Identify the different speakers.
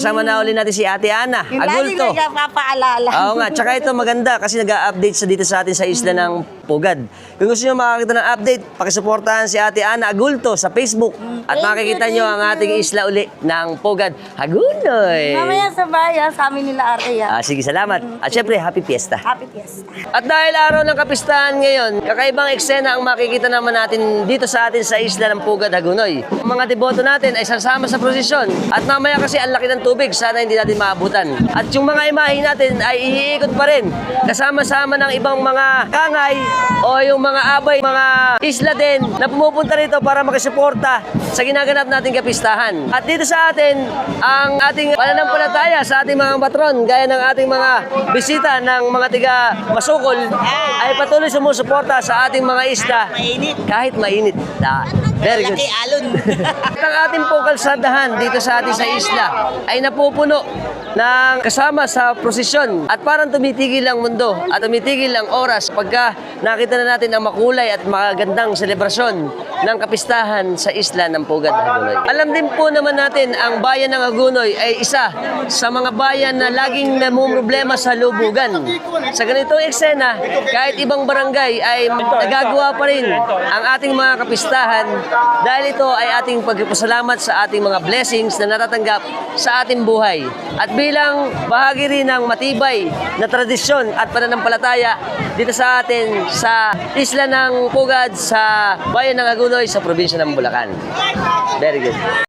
Speaker 1: Kasama na uli natin si Ate Ana Agulto.
Speaker 2: Lagi nagpapaalala.
Speaker 1: Oo nga, tsaka ito maganda kasi nag-update sa dito sa atin sa isla ng Pugad. Kung gusto nyo makakita ng update, pakisuportahan si Ate Ana Agulto sa Facebook at makikita nyo ang ating isla uli ng Pugad. Hagunoy!
Speaker 2: Mamaya sa bayan, sa amin nila Arya.
Speaker 1: Sige, salamat. At syempre, happy fiesta.
Speaker 2: Happy Fiesta.
Speaker 1: At dahil araw ng kapistahan ngayon, kakaibang eksena ang makikita naman natin dito sa atin sa isla ng Pugad, Hagunoy. Ang mga deboto natin ay sasama sa prosesyon at mamaya kasi ang laki ng tubig, sana hindi natin maabutan. At yung mga imahe natin ay iikot pa rin kasama-sama ng ibang mga kangay o yung mga abay, mga isla din na pumupunta rito para makisuporta sa ginaganap nating kapistahan. At dito sa atin, ang ating pananampalataya sa ating mga patron, gaya ng ating mga bisita ng mga tiga Masukol, ay patuloy sumusuporta sa ating mga isla kahit mainit. Very good. At ang ating pong kalsadahan dito sa ating sa isla ay napupuno ng kasama sa prosesyon at parang tumitigil ang mundo at tumitigil ang oras pagka nakita na natin ang makulay at magandang selebrasyon ng kapistahan sa isla ng Pugad, Hagunoy. Alam din po naman natin ang bayan ng Hagunoy ay isa sa mga bayan na laging namumroblema sa lubugan. Sa ganitong eksena, kahit ibang barangay ay nagagawa pa rin ang ating mga kapistahan dahil ito ay ating pagpasalamat sa ating mga blessings na natatanggap sa ating buhay. At bilang bahagi rin ng matibay na tradisyon at pananampalataya dito sa atin sa isla ng Pugad sa bayan ng Hagunoy sa probinsya ng Bulacan. Very good.